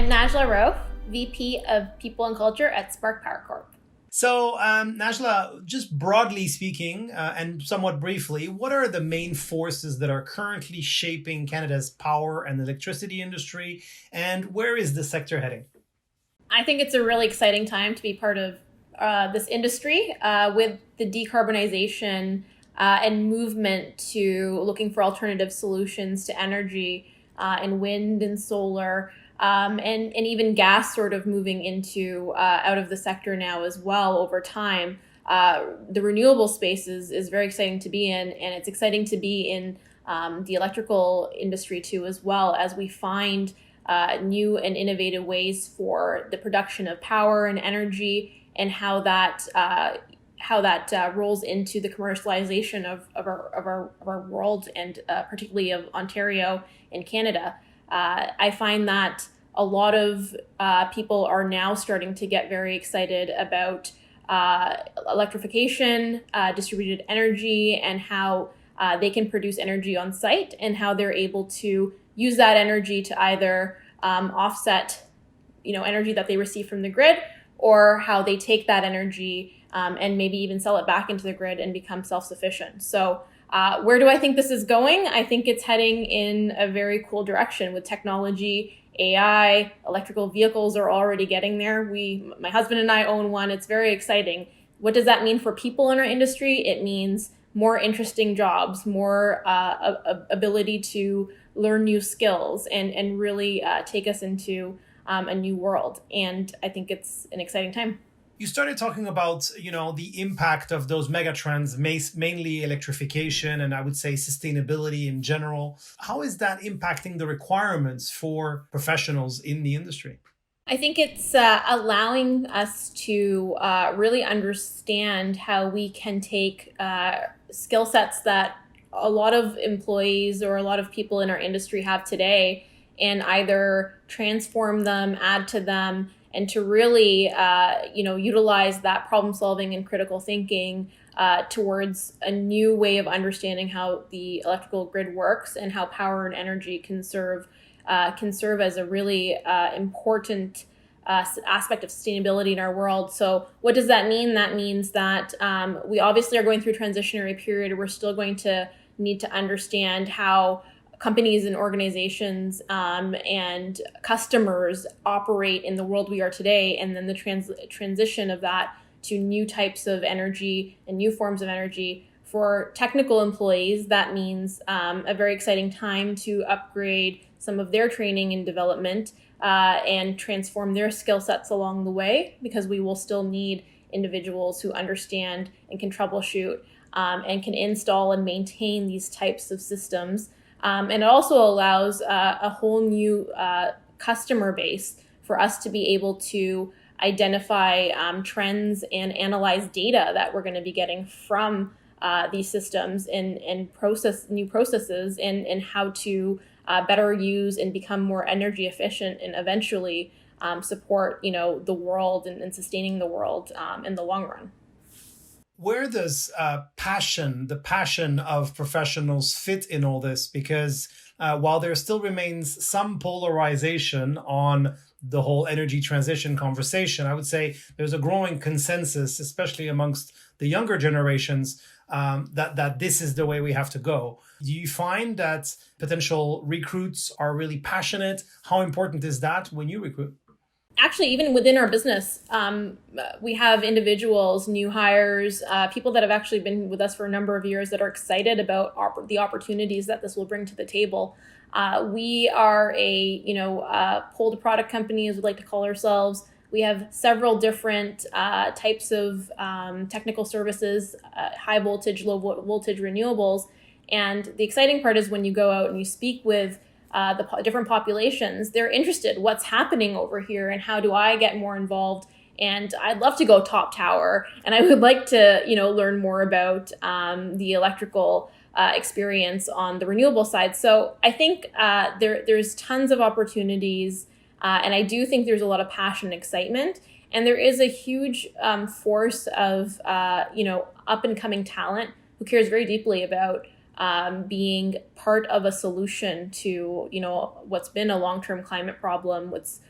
I'm Najlaa Rauf, VP of People and Culture at Spark Power Corp. So, Najlaa, just broadly speaking, and somewhat briefly, what are the main forces that are currently shaping Canada's power and electricity industry, and where is the sector heading? I think it's a really exciting time to be part of this industry with the decarbonization and movement to looking for alternative solutions to energy and wind and solar. And even gas sort of moving into out of the sector now as well over time. The renewable space is very exciting to be in, and it's exciting to be in the electrical industry too, as well as we find new and innovative ways for the production of power and energy, and how that rolls into the commercialization of our world, and particularly of Ontario and Canada. I find that a lot of people are now starting to get very excited about electrification, distributed energy, and how they can produce energy on site, and how they're able to use that energy to either offset, energy that they receive from the grid, or how they take that energy and maybe even sell it back into the grid and become self-sufficient. So where do I think this is going? I think it's heading in a very cool direction with technology. AI, electrical vehicles are already getting there. My husband and I own one. It's very exciting. What does that mean for people in our industry? It means more interesting jobs, more ability to learn new skills, and really take us into a new world. And I think it's an exciting time. You started talking about, the impact of those megatrends, mainly electrification, and I would say sustainability in general. How is that impacting the requirements for professionals in the industry? I think it's allowing us to really understand how we can take skill sets that a lot of employees or a lot of people in our industry have today, and either transform them, add to them, and to really, utilize that problem solving and critical thinking towards a new way of understanding how the electrical grid works, and how power and energy can serve as a really important aspect of sustainability in our world. So what does that mean? That means that we obviously are going through a transitionary period. We're still going to need to understand how companies and organizations and customers operate in the world we are today, and then the transition of that to new types of energy and new forms of energy. For technical employees, that means a very exciting time to upgrade some of their training and development and transform their skill sets along the way, because we will still need individuals who understand and can troubleshoot and can install and maintain these types of systems. And it also allows a whole new customer base for us to be able to identify trends and analyze data that we're going to be getting from these systems, and process new processes, and how to better use and become more energy efficient, and eventually support the world, and sustaining the world in the long run. Where does the passion of professionals fit in all this? Because while there still remains some polarization on the whole energy transition conversation, I would say there's a growing consensus, especially amongst the younger generations, that this is the way we have to go. Do you find that potential recruits are really passionate? How important is that when you recruit? Actually, even within our business, we have individuals, new hires, people that have actually been with us for a number of years, that are excited about the opportunities that this will bring to the table. We are a pulled product company, as we like to call ourselves. We have several different types of technical services, high voltage, low voltage renewables. And the exciting part is when you go out and you speak with the different populations, they're interested. What's happening over here, and how do I get more involved? And I'd love to go top tower, and I would like to, learn more about the electrical experience on the renewable side. So I think there's tons of opportunities, and I do think there's a lot of passion and excitement, and there is a huge force of up and coming talent who cares very deeply about being part of a solution to, what's been a long-term climate problem, what's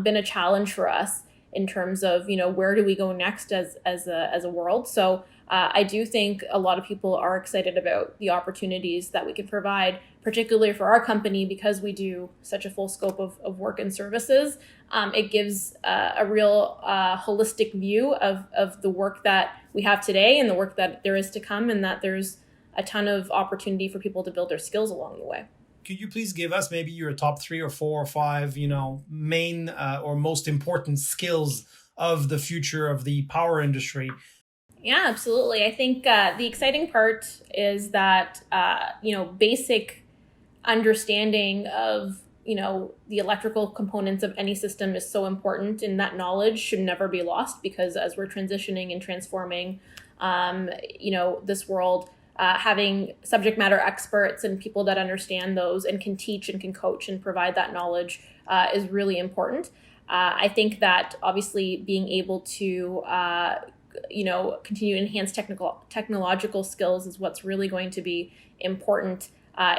been a challenge for us in terms of, where do we go next as a world. So I do think a lot of people are excited about the opportunities that we can provide, particularly for our company, because we do such a full scope of work and services. It gives a real holistic view of the work that we have today and the work that there is to come, and that there's a ton of opportunity for people to build their skills along the way. Could you please give us maybe your top 3 or 4 or 5, main or most important skills of the future of the power industry? Yeah, absolutely. I think the exciting part is that, basic understanding of, the electrical components of any system is so important, and that knowledge should never be lost, because as we're transitioning and transforming, this world, having subject matter experts and people that understand those and can teach and can coach and provide that knowledge is really important. I think that obviously being able to continue to enhance technological skills is what's really going to be important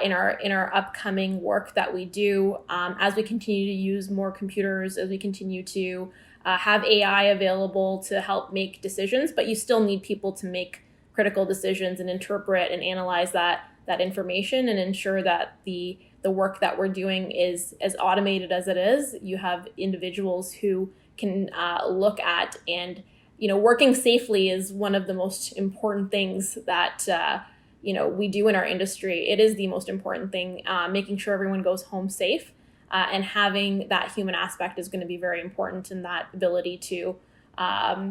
in our upcoming work that we do, as we continue to use more computers, as we continue to have AI available to help make decisions. But you still need people to make critical decisions and interpret and analyze that information and ensure that the work that we're doing is as automated as it is. You have individuals who can look at, and working safely is one of the most important things that we do in our industry. It is the most important thing, making sure everyone goes home safe, and having that human aspect is going to be very important, and that ability to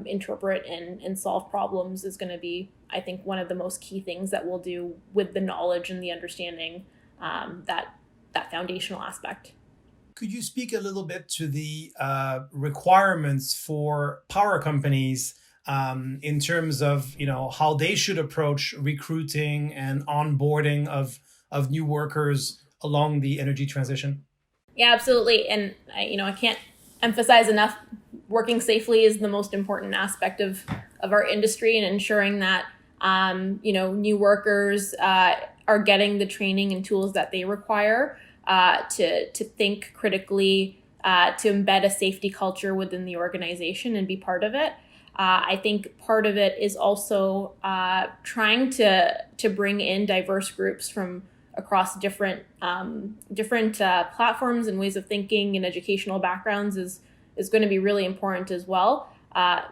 interpret and solve problems is going to be, I think, one of the most key things that we'll do with the knowledge and the understanding, that foundational aspect. Could you speak a little bit to the requirements for power companies in terms of how they should approach recruiting and onboarding of new workers along the energy transition? Yeah, absolutely. And I can't emphasize enough, working safely is the most important aspect of our industry, and ensuring that new workers are getting the training and tools that they require to think critically, to embed a safety culture within the organization and be part of it. I think part of it is also trying to bring in diverse groups from across different platforms and ways of thinking and educational backgrounds is going to be really important as well.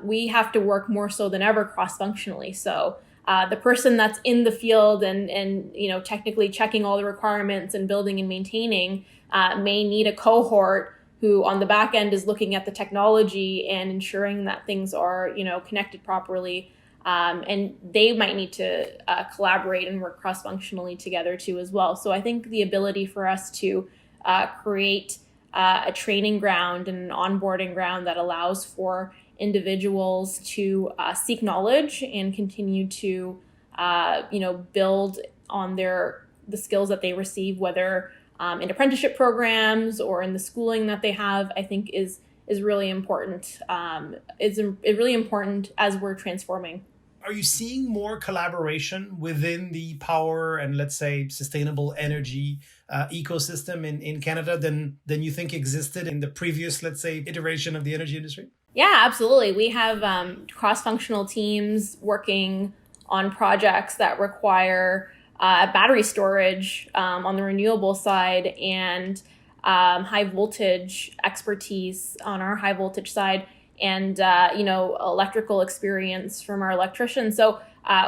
We have to work more so than ever cross-functionally. So the person that's in the field and technically checking all the requirements and building and maintaining may need a cohort who on the back end is looking at the technology and ensuring that things are connected properly. And they might need to collaborate and work cross-functionally together too as well. So I think the ability for us to create a training ground and an onboarding ground that allows for individuals to seek knowledge and continue to build on the skills that they receive, whether in apprenticeship programs or in the schooling that they have, I think is really important. It's really important as we're transforming. Are you seeing more collaboration within the power and, let's say, sustainable energy ecosystem in Canada than you think existed in the previous, let's say, iteration of the energy industry? Yeah, absolutely. We have cross-functional teams working on projects that require battery storage on the renewable side, and high voltage expertise on our high voltage side, and electrical experience from our electricians. So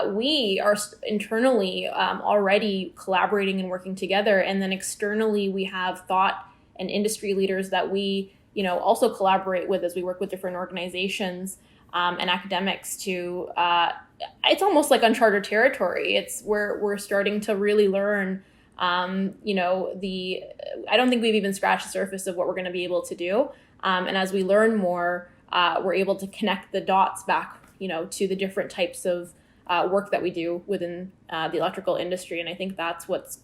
we are internally already collaborating and working together, and then externally we have thought and industry leaders that we also collaborate with as we work with different organizations and academics to. It's almost like uncharted territory. We're starting to really learn. I don't think we've even scratched the surface of what we're going to be able to do. And as we learn more, we're able to connect the dots back, to the different types of work that we do within the electrical industry. And I think that's what's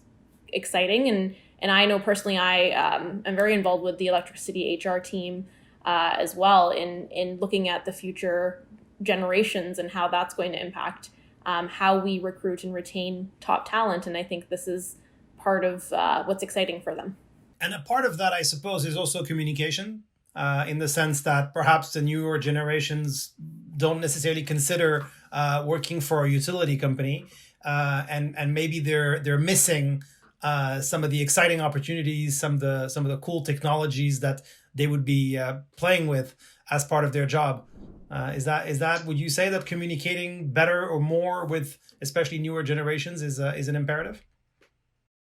exciting. And I know personally, I am very involved with the electricity HR team as well in looking at the future generations and how that's going to impact how we recruit and retain top talent. And I think this is part of what's exciting for them. And a part of that, I suppose, is also communication. in the sense that perhaps the newer generations don't necessarily consider working for a utility company, and maybe they're missing some of the exciting opportunities, some of the cool technologies that they would be playing with as part of their job. Is that would you say that communicating better or more with especially newer generations is an imperative?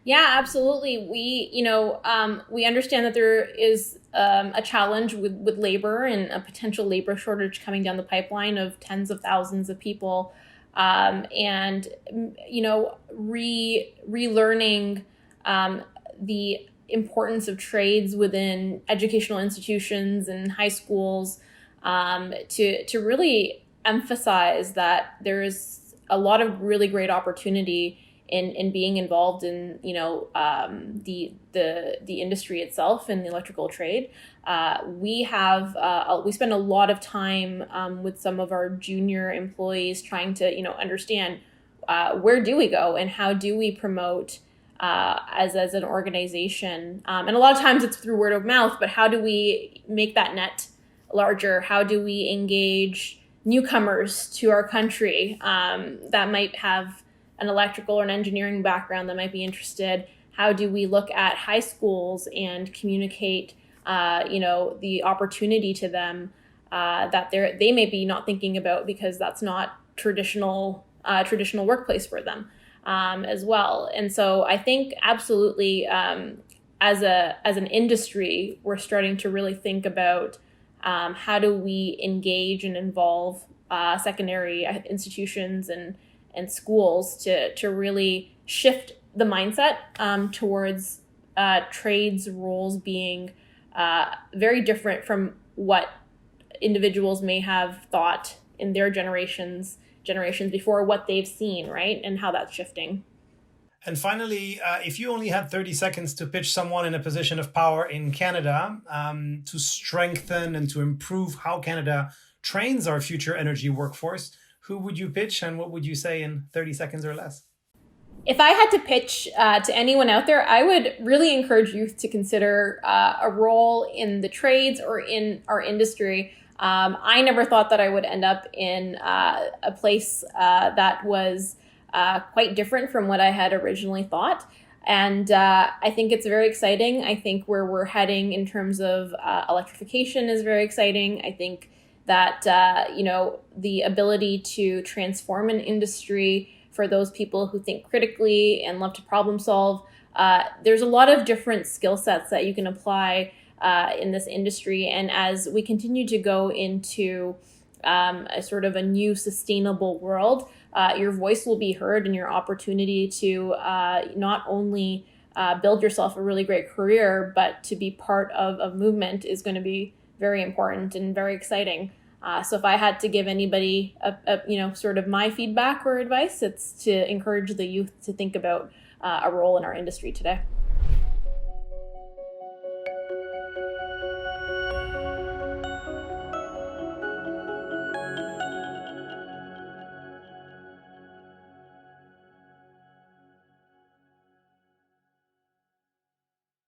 Yeah, absolutely. We understand that there is a challenge with labor and a potential labor shortage coming down the pipeline of tens of thousands of people, and relearning the importance of trades within educational institutions and high schools, to really emphasize that there is a lot of really great opportunity in being involved in the industry itself and the electrical trade. We spend a lot of time with some of our junior employees trying to understand where do we go and how do we promote as an organization, and a lot of times it's through word of mouth, but how do we make that net larger? How do we engage newcomers to our country that might have an electrical or an engineering background that might be interested? How do we look at high schools and communicate, the opportunity to them that they may be not thinking about because that's not traditional workplace for them, as well. And so I think absolutely, as an industry, we're starting to really think about how do we engage and involve secondary institutions and schools to really shift the mindset towards trades roles being very different from what individuals may have thought in their generations before, what they've seen, right? And how that's shifting. And finally, if you only had 30 seconds to pitch someone in a position of power in Canada to strengthen and to improve how Canada trains our future energy workforce, who would you pitch and what would you say in 30 seconds or less? If I had to pitch to anyone out there, I would really encourage youth to consider a role in the trades or in our industry. I never thought that I would end up in a place that was quite different from what I had originally thought. And I think it's very exciting. I think where we're heading in terms of electrification is very exciting. I think that, the ability to transform an industry for those people who think critically and love to problem solve, there's a lot of different skill sets that you can apply in this industry. And as we continue to go into a sort of a new sustainable world, your voice will be heard, and your opportunity to not only build yourself a really great career, but to be part of a movement is going to be very important and very exciting. So if I had to give anybody sort of my feedback or advice, it's to encourage the youth to think about a role in our industry today.